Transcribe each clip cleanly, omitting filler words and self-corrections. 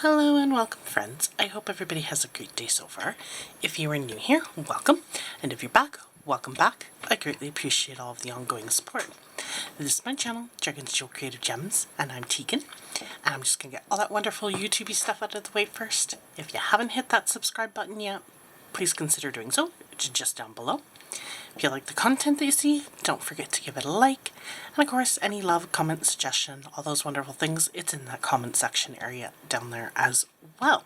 Hello and welcome, friends. I hope everybody has a great day so far. If you are new here, welcome. And if you're back, welcome back. I greatly appreciate all of the ongoing support. This is my channel, Dragonsjewel Creative Gems, and I'm Tegan. And I'm just going to get all that wonderful YouTubey stuff out of the way first. If you haven't hit that subscribe button yet, please consider doing so. It's just down below. If you like the content that you see, don't forget to give it a like. And of course, any love, comment, suggestion, all those wonderful things, it's in that comment section area down there as well.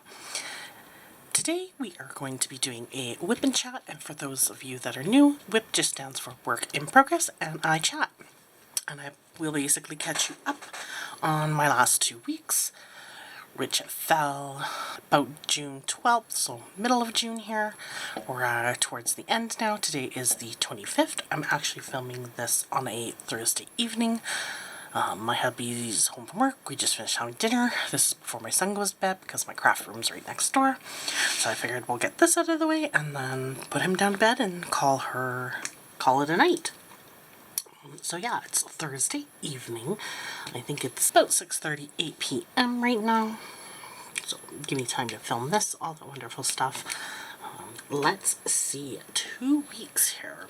Today we are going to be doing a whip and chat, and for those of you that are new, whip just stands for work in progress, and I chat. And I will basically catch you up on my last 2 weeks, which fell about June 12th, so middle of June here. We're towards the end now. Today is the 25th. I'm actually filming this on a Thursday evening. My hubby's home from work. We just finished having dinner. This is before my son goes to bed because my craft room's right next door. So I figured we'll get this out of the way and then put him down to bed and call it a night. So yeah, it's Thursday evening. I think it's about 6:30, 8 p.m. right now. So give me time to film this, all that wonderful stuff. Let's see, 2 weeks here.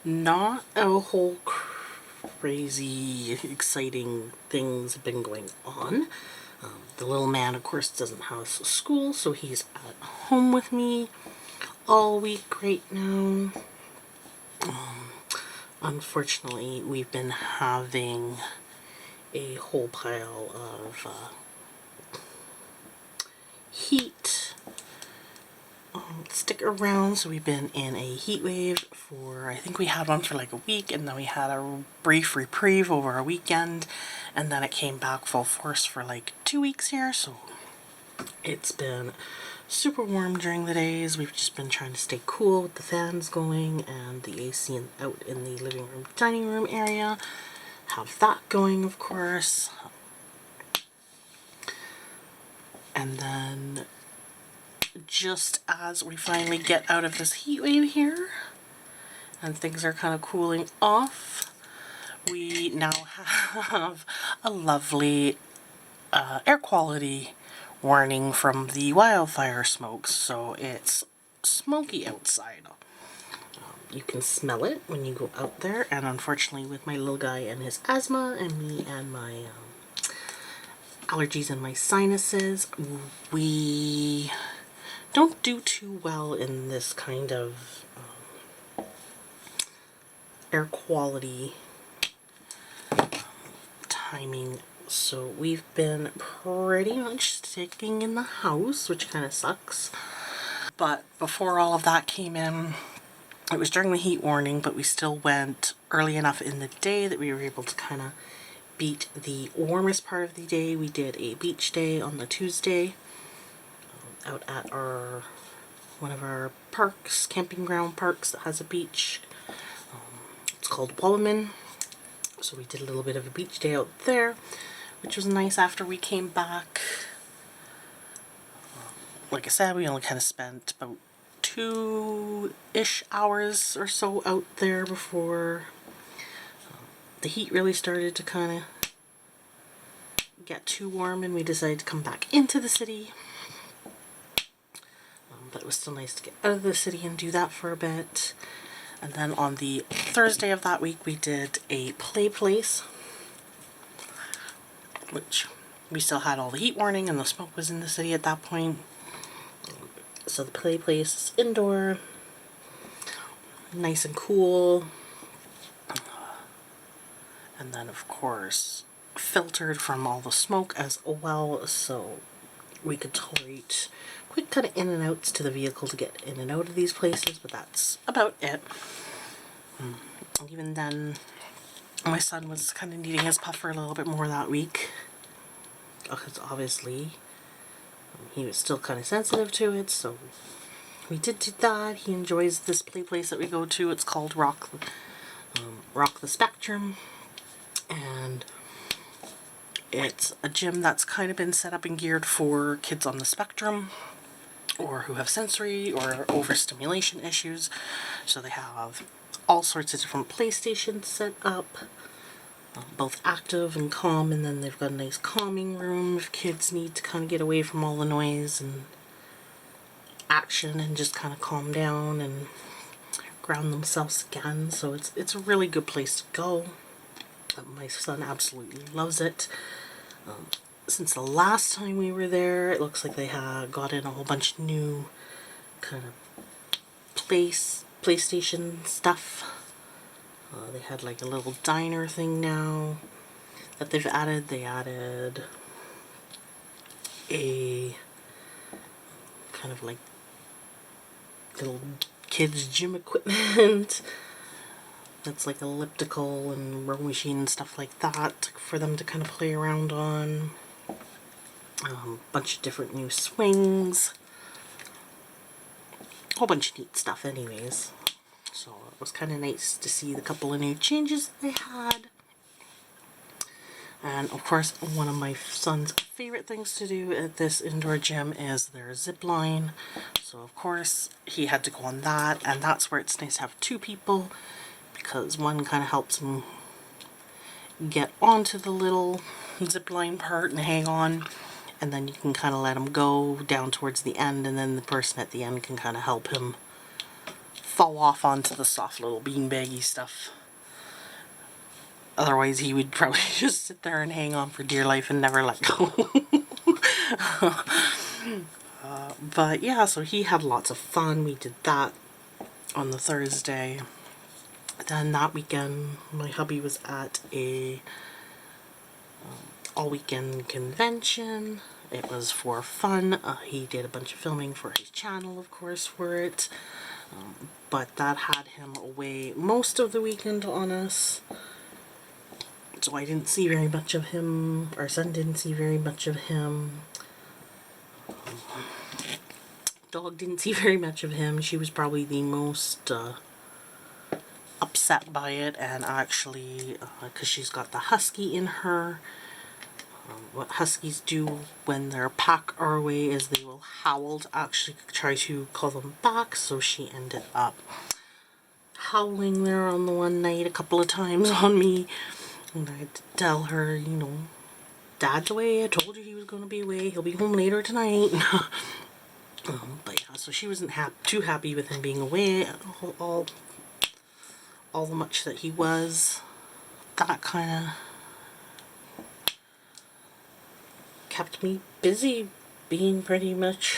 Not a whole crazy, exciting things have been going on. The little man, of course, doesn't have school, so he's at home with me all week right now. Unfortunately, we've been having a whole pile of heat stick around, so we've been in a heat wave for, I think we had one for like a week, and then we had a brief reprieve over a weekend, and then it came back full force for like 2 weeks here, so it's been super warm during the days. We've just been trying to stay cool with the fans going and the AC out in the living room, dining room area. Have that going, of course. And then just as we finally get out of this heat wave here and things are kind of cooling off, we now have a lovely air quality warning from the wildfire smoke, so it's smoky outside. You can smell it when you go out there, and unfortunately with my little guy and his asthma and me and my allergies and my sinuses, we don't do too well in this kind of air quality timing. So we've been pretty much sticking in the house, which kind of sucks. But before all of that came in, it was during the heat warning, but we still went early enough in the day that we were able to kind of beat the warmest part of the day. We did a beach day on the Tuesday out at one of our parks, camping ground parks that has a beach. It's called Wildfires. So we did a little bit of a beach day out there, which was nice after we came back. Like I said, we only kind of spent about 2-ish hours or so out there before the heat really started to kind of get too warm, and we decided to come back into the city. But it was still nice to get out of the city and do that for a bit. And then on the Thursday of that week, we did a play place, which we still had all the heat warning and the smoke was in the city at that point. So the play place is indoor, nice and cool, and then of course filtered from all the smoke as well, so we could tolerate quick kind of in and outs to the vehicle to get in and out of these places, but that's about it. Even then, my son was kind of needing his puffer a little bit more that week, because obviously he was still kind of sensitive to it, so we did do that. He enjoys this play place that we go to. It's called Rock the Spectrum, and it's a gym that's kind of been set up and geared for kids on the spectrum or who have sensory or overstimulation issues. So they have all sorts of different PlayStations set up. both active and calm, and then they've got a nice calming room if kids need to kind of get away from all the noise and action and just kind of calm down and ground themselves again. So it's a really good place to go. My son absolutely loves it. Since the last time we were there, it looks like they had got in a whole bunch of new kind of PlayStation stuff. They had like a little diner thing now that they've added. They added a kind of like little kids gym equipment that's like elliptical and row machine and stuff like that for them to kind of play around on. Bunch of different new swings. Whole bunch of neat stuff anyways. So it was kind of nice to see the couple of new changes they had. And of course, one of my son's favorite things to do at this indoor gym is their zip line. So of course, he had to go on that, and that's where it's nice to have two people, because one kind of helps him get onto the little zip line part and hang on, and then you can kind of let him go down towards the end, and then the person at the end can kind of help him fall off onto the soft little beanbaggy stuff. Otherwise he would probably just sit there and hang on for dear life and never let go. But yeah, so he had lots of fun. We did that on the Thursday. Then that weekend my hubby was at a all-weekend convention. It was for fun. He did a bunch of filming for his channel, of course, for it. But that had him away most of the weekend on us. So I didn't see very much of him. Our son didn't see very much of him. Dog didn't see very much of him. She was probably the most upset by it, and actually, because she's got the husky in her, what huskies do when their pack are away is they will howl to actually try to call them back. So she ended up howling there on the one night a couple of times on me, and I had to tell her, you know, Dad's away. I told you he was going to be away. He'll be home later tonight. But yeah, so she wasn't too happy with him being away all the much that he was. That kind of kept me busy being pretty much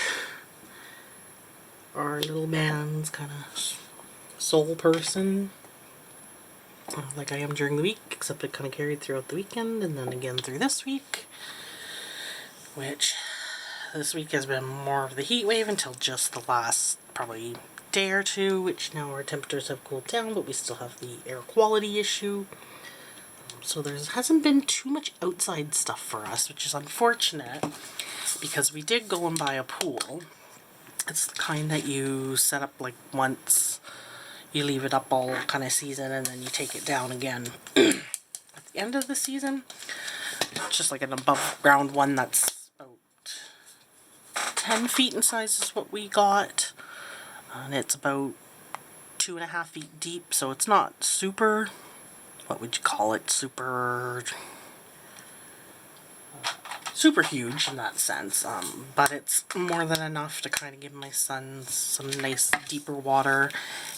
our little man's kind of sole person, like I am during the week, except it kind of carried throughout the weekend and then again through this week, which this week has been more of the heat wave until just the last probably day or two, which now our temperatures have cooled down, but we still have the air quality issue. So there hasn't been too much outside stuff for us, which is unfortunate, because we did go and buy a pool. It's the kind that you set up like once, you leave it up all kind of season, and then you take it down again at the end of the season. It's just like an above ground one that's about 10 feet in size is what we got. And it's about 2.5 feet deep, so it's not super, what would you call it, super huge in that sense, but it's more than enough to kind of give my son some nice deeper water,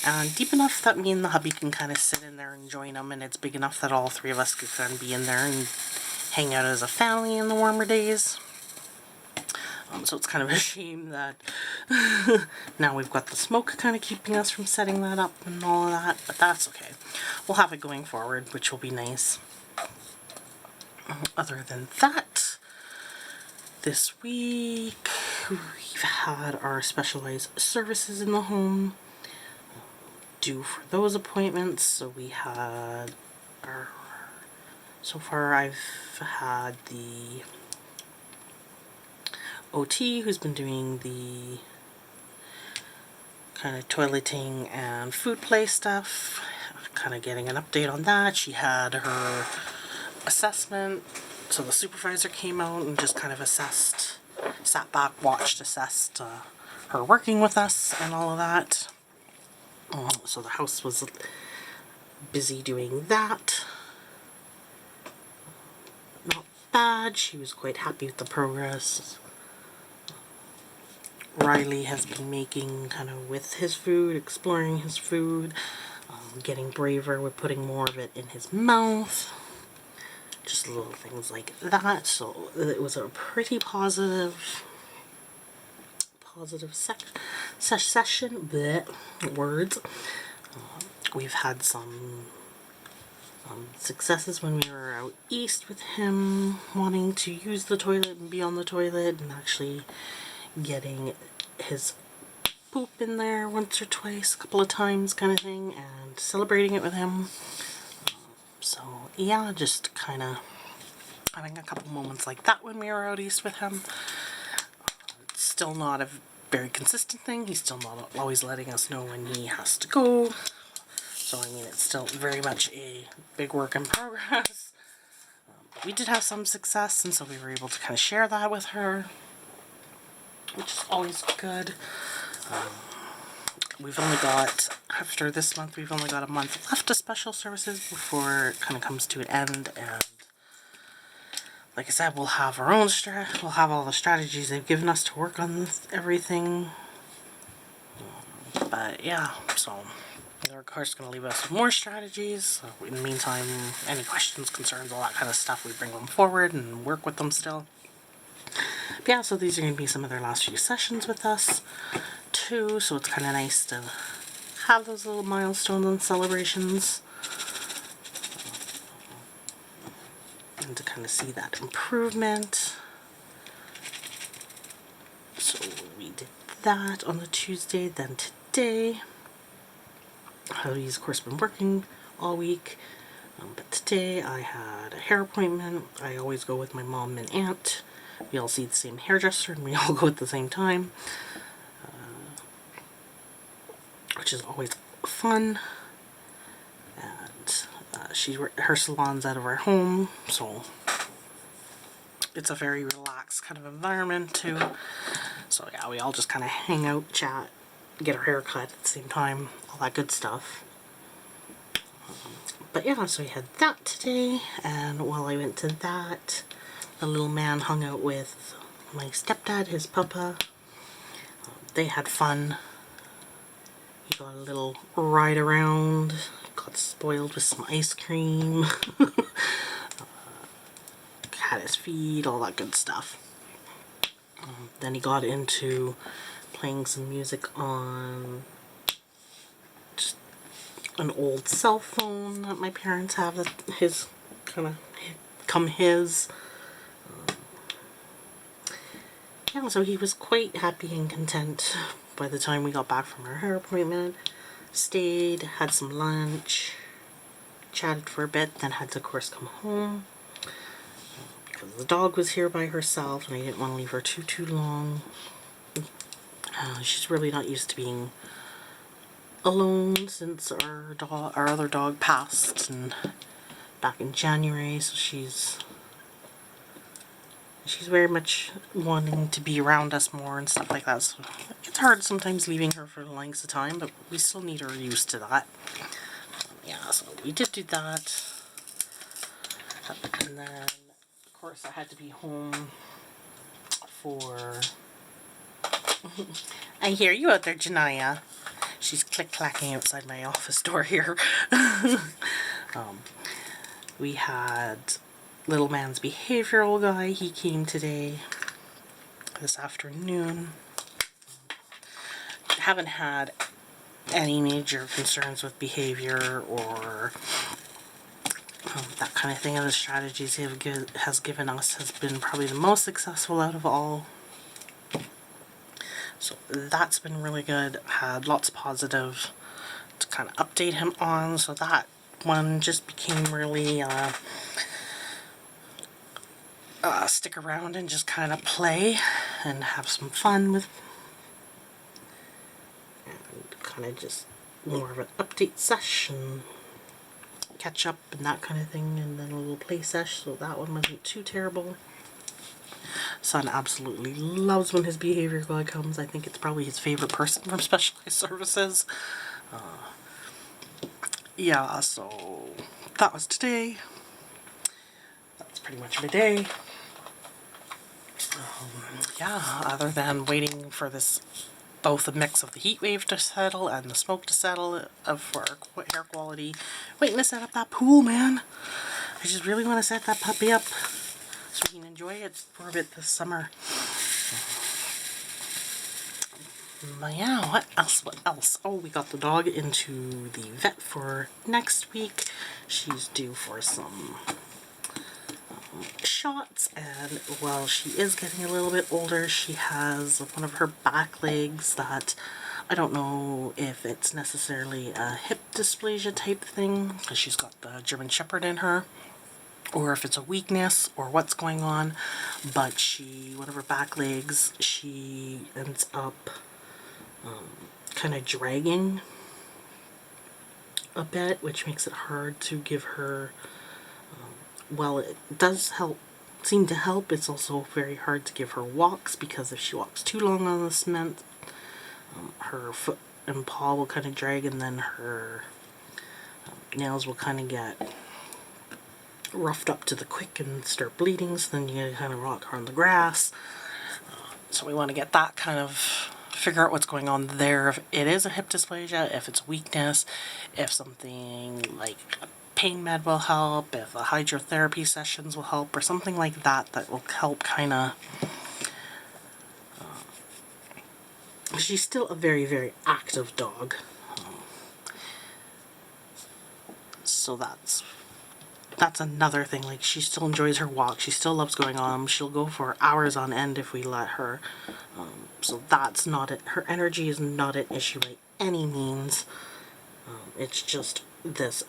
and deep enough that me and the hubby can kind of sit in there and join him, and it's big enough that all three of us could kind of be in there and hang out as a family in the warmer days. So it's kind of a shame that now we've got the smoke kind of keeping us from setting that up and all of that, but that's okay. We'll have it going forward, which will be nice. Other than that, this week we've had our specialized services in the home due for those appointments. So we had our, so far I've had the OT who's been doing the kind of toileting and food play stuff, kind of getting an update on that. She had her assessment, so the supervisor came out and just kind of assessed, sat back, watched, assessed her working with us and all of that. So the house was busy doing that. bad. She was quite happy with the progress Riley has been making kind of with his food, exploring his food, getting braver with putting more of it in his mouth. Just little things like that. So it was a pretty positive session. Bleh, words. We've had some successes when we were out east with him wanting to use the toilet and be on the toilet, and actually getting his poop in there once or twice, a couple of times kind of thing, and celebrating it with him. So yeah, just kind of having a couple moments like that when we were out east with him. It's still not a very consistent thing. He's still not always letting us know when he has to go. So I mean, it's still very much a big work in progress. But we did have some success, and so we were able to kind of share that with her, which is always good. We've only got, after this month, we've only got a month left of special services before it kind of comes to an end, and like I said, we'll have our own we'll have all the strategies they've given us to work on everything. But yeah, so they're of course going to leave us with more strategies. So in the meantime, any questions, concerns, all that kind of stuff, we bring them forward and work with them still. But yeah, so these are going to be some of their last few sessions with us too, so it's kind of nice to have those little milestones and celebrations, and to kind of see that improvement. So we did that on the Tuesday. Then today, he's of course been working all week, but today I had a hair appointment. I always go with my mom and aunt. We all see the same hairdresser and we all go at the same time, which is always fun. And her salon's out of our home, so it's a very relaxed kind of environment too. So yeah, we all just kind of hang out, chat, get our hair cut at the same time, all that good stuff. But yeah, so we had that today, and while I went to that, the little man hung out with my stepdad, his papa. They had fun. He got a little ride around, got spoiled with some ice cream, had his feed, all that good stuff. Then he got into playing some music on just an old cell phone that my parents have, that his kind of his. Yeah, so he was quite happy and content by the time we got back from our hair appointment. Stayed, had some lunch, chatted for a bit, then had to of course come home because the dog was here by herself and I didn't want to leave her too long. She's really not used to being alone since our other dog passed back in January, so she's very much wanting to be around us more and stuff like that. So it's hard sometimes leaving her for lengths of time, but we still need her used to that. Yeah, so we did do that. And then, of course, I had to be home for... I hear you out there, Janaya. She's click-clacking outside my office door here. We had little man's behavioral guy. He came today, this afternoon. Haven't had any major concerns with behavior or that kind of thing. And the strategies he has given us has been probably the most successful out of all. So that's been really good. Had lots of positive to kind of update him on. So that one just became really stick around and just kind of play and have some fun with, and kind of just more of an update session, catch up and that kind of thing, and then a little play sesh. So that one wasn't too terrible. Son absolutely loves when his behavior guy comes. I think it's probably his favorite person from Specialized Services. Yeah, so that was today. That's pretty much my day. Yeah, other than waiting for this, both the mix of the heat wave to settle and the smoke to settle for our hair quality. Waiting to set up that pool, man. I just really want to set that puppy up so we can enjoy it for a bit this summer. But yeah, what else? What else? Oh, we got the dog into the vet for next week. She's due for some shots, and while she is getting a little bit older, she has one of her back legs that I don't know if it's necessarily a hip dysplasia type thing, because she's got the German Shepherd in her, or if it's a weakness or what's going on, but one of her back legs, she ends up kind of dragging a bit, which makes it hard to give her, well, it does seem to help, it's also very hard to give her walks, because if she walks too long on the cement, her foot and paw will kind of drag, and then her nails will kind of get roughed up to the quick and start bleeding, so then you gotta kind of rock her on the grass. So we want to get that kind of, figure out what's going on there, if it is a hip dysplasia, if it's weakness, if something like a pain med will help, if the hydrotherapy sessions will help, or something like that that will help kind of. She's still a very, very active dog. So that's another thing. Like, she still enjoys her walk. She still loves going on them. She'll go for hours on end if we let her. So that's not it. Her energy is not an issue by any means. It's just this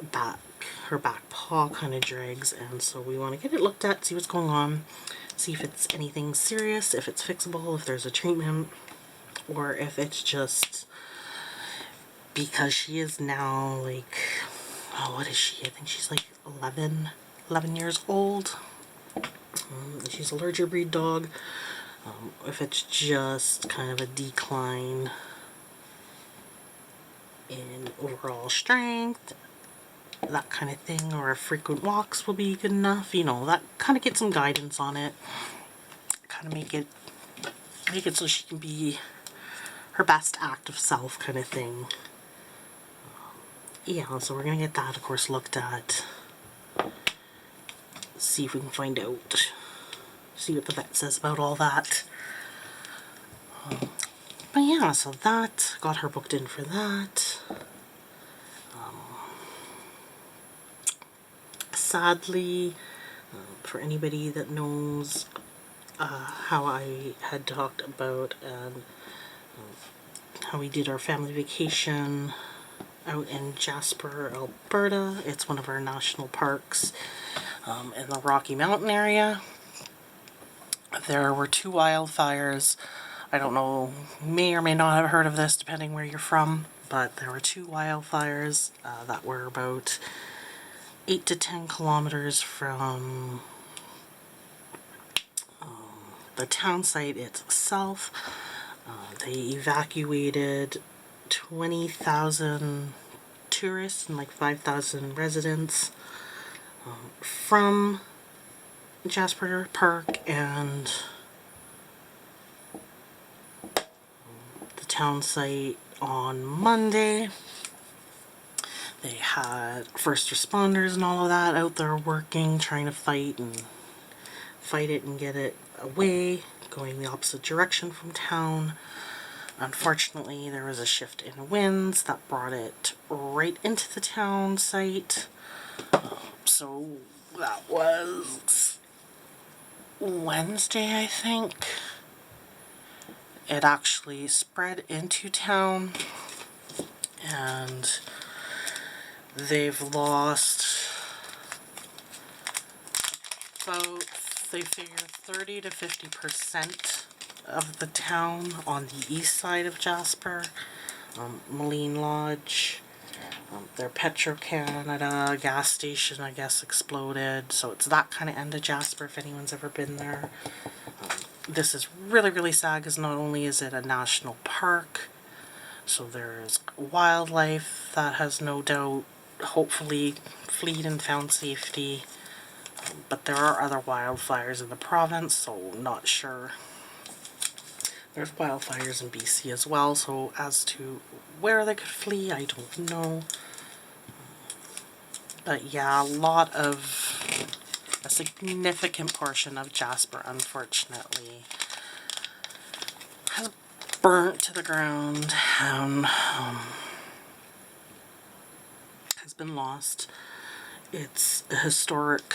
her back paw kind of drags, and so we want to get it looked at, see what's going on, see if it's anything serious, if it's fixable, if there's a treatment, or if it's just because she is now like, oh, what is she? I think she's like 11 years old. She's a larger breed dog. If it's just kind of a decline in overall strength, that kind of thing, or frequent walks will be good enough, you know, that kind of get some guidance on it, kind of make it so she can be her best active self kind of thing. Yeah, so we're gonna get that, of course, looked at, see if we can find out, see what the vet says about all that. But yeah, so that, got her booked in for that. Sadly, for anybody that knows how I had talked about and how we did our family vacation out in Jasper, Alberta, it's one of our national parks in the Rocky Mountain area. There were 2 wildfires. I don't know, you may or may not have heard of this depending where you're from, but there were 2 wildfires that were about 8 to 10 kilometers from the town site itself. They evacuated 20,000 tourists and like 5,000 residents from Jasper Park and the town site on Monday. They had first responders and all of that out there working, trying to fight it and get it away, going the opposite direction from town. Unfortunately, there was a shift in winds that brought it right into the town site. So that was Wednesday, I think. It actually spread into town, and they've lost about, they figure 30 to 50% of the town on the east side of Jasper. Moline Lodge, their Petro-Canada gas station, I guess, exploded. So it's that kind of end of Jasper if anyone's ever been there. This is really, really sad because not only is it a national park, so there's wildlife that has no doubt hopefully fled and found safety. but there are other wildfires in the province, so not sure. There's wildfires in BC as well, so as to where they could flee, I don't know. But yeah, a significant portion of Jasper, unfortunately, has burnt to the ground and has been lost. It's a historic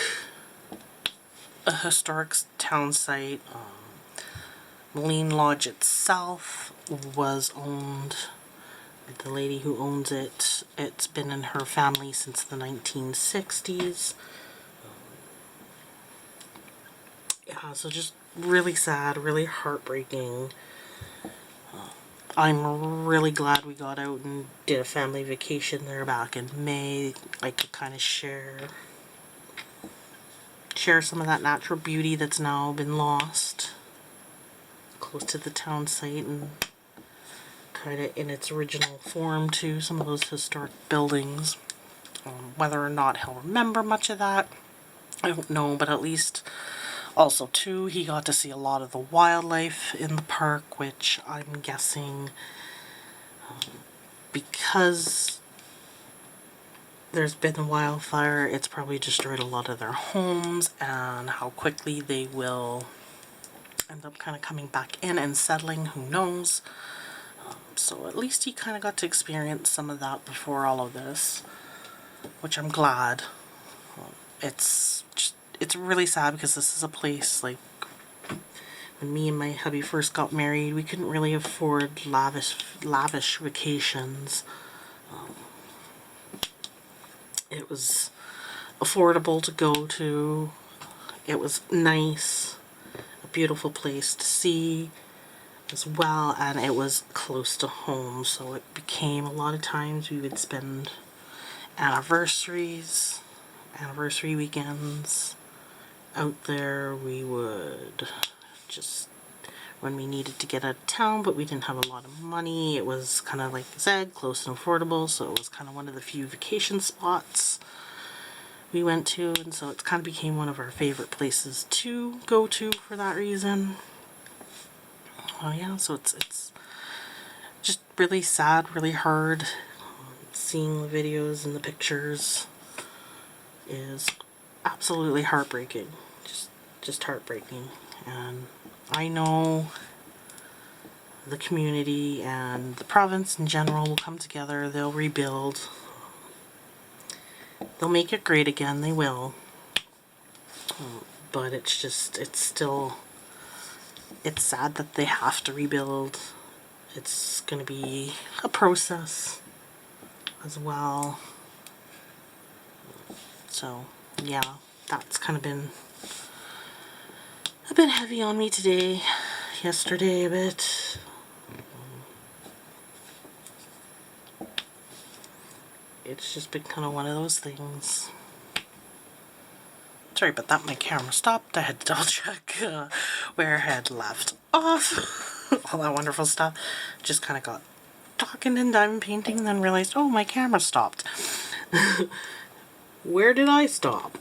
town site. Moline Lodge itself was owned, the lady who owns it, it's been in her family since the 1960s. Yeah, so just really sad, really heartbreaking. I'm really glad we got out and did a family vacation there back in May. I could kind of share some of that natural beauty that's now been lost close to the town site, and kind of in its original form too, some of those historic buildings. Whether or not he'll remember much of that, I don't know, but at least also too, he got to see a lot of the wildlife in the park, which I'm guessing because there's been a wildfire, it's probably destroyed a lot of their homes, and how quickly they will end up kind of coming back in and settling, who knows. So at least he kind of got to experience some of that before all of this, which I'm glad. It's really sad because this is a place, like, when me and my hubby first got married, we couldn't really afford lavish vacations. It was affordable to go to. It was nice, a beautiful place to see as well, and it was close to home, so it became a lot of times we would spend anniversary weekends out there. We would just, when we needed to get out of town but we didn't have a lot of money, it was kind of, like I said, close and affordable, so it was kind of one of the few vacation spots we went to, and so it kind of became one of our favorite places to go to for that reason. Oh yeah, so it's just really sad, really hard. Seeing the videos and the pictures is absolutely heartbreaking. Just heartbreaking. And I know the community and the province in general will come together, they'll rebuild, they'll make it great again, they will. But it's sad that they have to rebuild. It's going to be a process as well. So yeah, that's kind of been a bit heavy on me today, yesterday a bit. It's just been kind of one of those things. Sorry about that, my camera stopped. I had to double check where I had left off. All that wonderful stuff. Just kind of got talking and diamond painting and then realized, oh, my camera stopped. Where did I stop?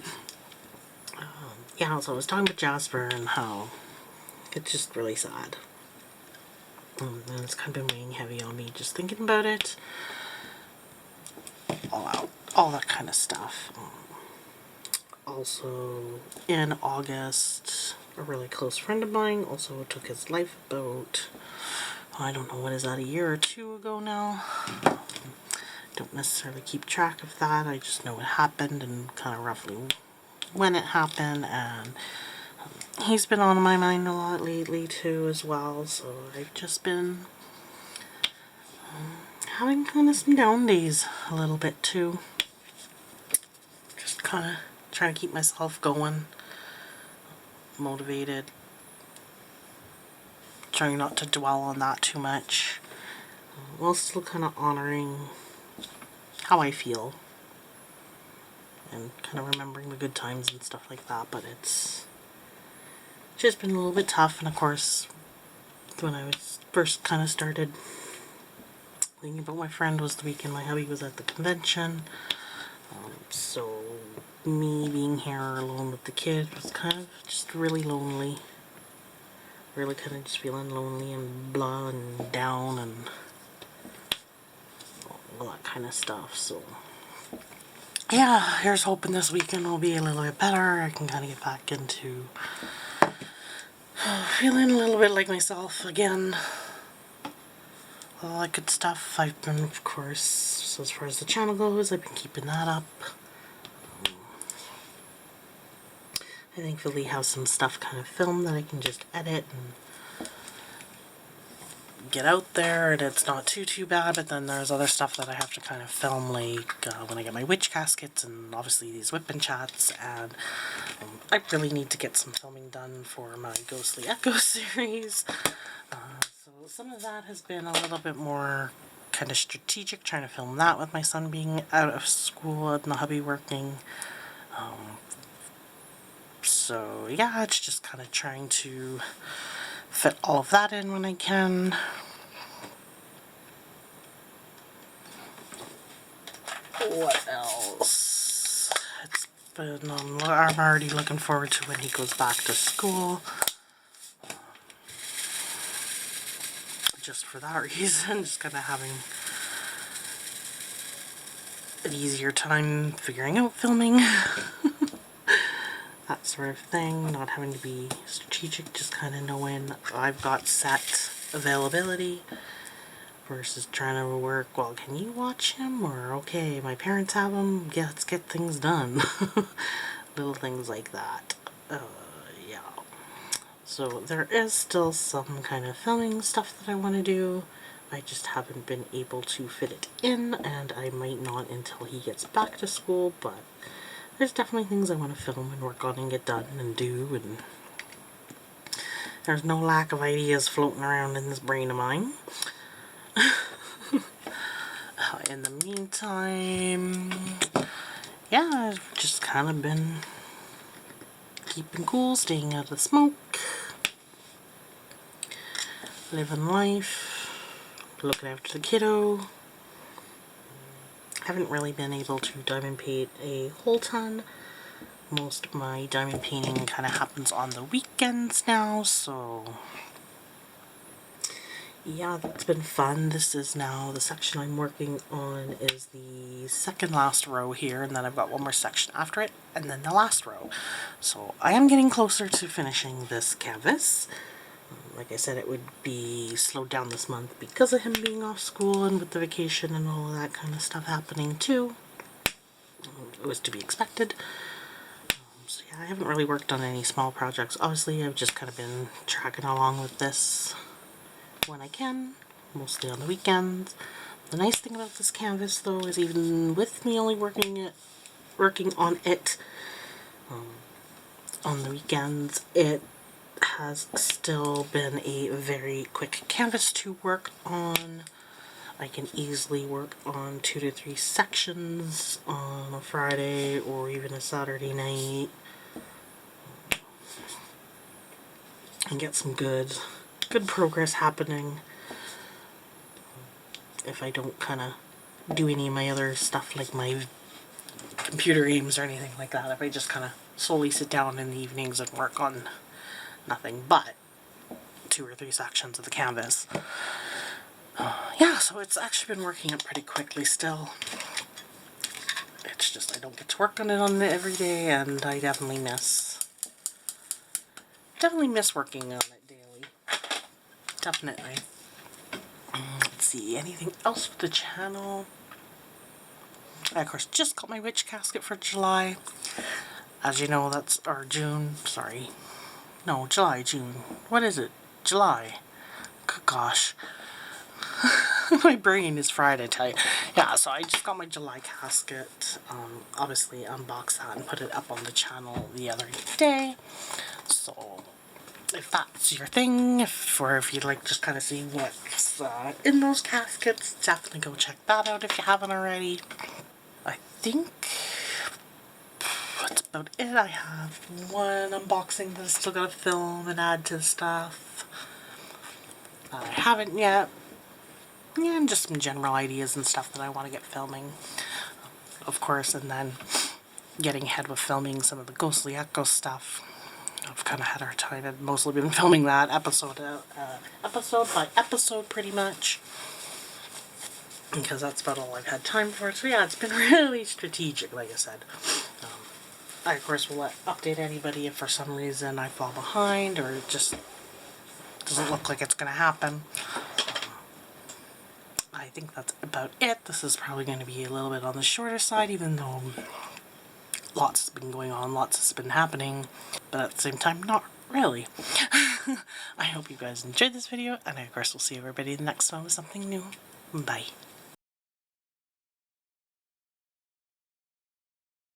Yeah, so I was talking about Jasper and how it's just really sad. And it's kind of been weighing heavy on me just thinking about it. All that kind of stuff. Also, in August, a really close friend of mine also took his life about, I don't know, what is that, a year or two ago now? Don't necessarily keep track of that. I just know it happened and kind of roughly when it happened, and he's been on my mind a lot lately too as well, so I've just been having kind of some down days a little bit too. Just kind of trying to keep myself going, motivated, trying not to dwell on that too much, while still kind of honoring how I feel and kind of remembering the good times and stuff like that. But it's just been a little bit tough, and of course when I was first kind of started thinking about my friend was the weekend my hubby was at the convention, so me being here alone with the kid was kind of just really lonely. Really kind of just feeling lonely and blah and down and all that kind of stuff. So yeah, here's hoping this weekend will be a little bit better. I can kind of get back into feeling a little bit like myself again. All that good stuff. I've been, of course, so as far as the channel goes, I've been keeping that up. I thankfully have some stuff kind of filmed that I can just edit and get out there, and it's not too bad. But then there's other stuff that I have to kind of film, like when I get my witch caskets and obviously these wip&chats, and I really need to get some filming done for my Ghostly Echo series. So some of that has been a little bit more kind of strategic, trying to film that with my son being out of school and the hubby working. So yeah, it's just kind of trying to fit all of that in when I can. What else? It's been, I'm already looking forward to when he goes back to school. Just for that reason, just kind of having an easier time figuring out filming. That sort of thing, not having to be strategic, just kind of knowing I've got set availability versus trying to work, well, can you watch him? Or, okay, my parents have him, yeah, let's get things done. Little things like that. Yeah. So there is still some kind of filming stuff that I want to do. I just haven't been able to fit it in, and I might not until he gets back to school, but there's definitely things I want to film and work on and get done and do, and there's no lack of ideas floating around in this brain of mine. In the meantime, yeah, I've just kind of been keeping cool, staying out of the smoke, living life, looking after the kiddo. Haven't really been able to diamond paint a whole ton. Most of my diamond painting kind of happens on the weekends now, so yeah, that's been fun. This is now the section I'm working on is the second last row here, and then I've got one more section after it, and then the last row. So I am getting closer to finishing this canvas. Like I said, it would be slowed down this month because of him being off school and with the vacation and all of that kind of stuff happening too. It was to be expected. So yeah, I haven't really worked on any small projects. Obviously, I've just kind of been tracking along with this when I can, mostly on the weekends. The nice thing about this canvas, though, is even with me only working on it on the weekends, it has still been a very quick canvas to work on. I can easily work on 2 to 3 sections on a Friday or even a Saturday night and get some good progress happening if I don't kind of do any of my other stuff like my computer games or anything like that. If I just kind of solely sit down in the evenings and work on nothing but 2 or 3 sections of the canvas. Yeah, so it's actually been working up pretty quickly still. It's just I don't get to work on it every day, and I definitely miss working on it daily. Definitely. Let's see, anything else with the channel? I, of course, just got my witch casket for July. As you know, that's, or June, sorry. No, July, June. What is it? July. Good gosh. My brain is fried, I tell you. Yeah, so I just got my July casket. Obviously unboxed that and put it up on the channel the other day. So if that's your thing, or if you'd like to just kind of see what's in those caskets, definitely go check that out if you haven't already. I think that's about it. I have one unboxing that I still gotta film and add to the stuff. I haven't yet. Yeah, and just some general ideas and stuff that I want to get filming, of course, and then getting ahead with filming some of the Ghostly Echo stuff. I've kind of had our time. I've mostly been filming that episode by episode pretty much, because that's about all I've had time for. So yeah, it's been really strategic, like I said. I, of course, will update anybody if for some reason I fall behind or it just doesn't look like it's going to happen. I think that's about it. This is probably going to be a little bit on the shorter side, even though lots has been going on, lots has been happening, but at the same time, not really. I hope you guys enjoyed this video, and I, of course, will see everybody in the next one with something new. Bye.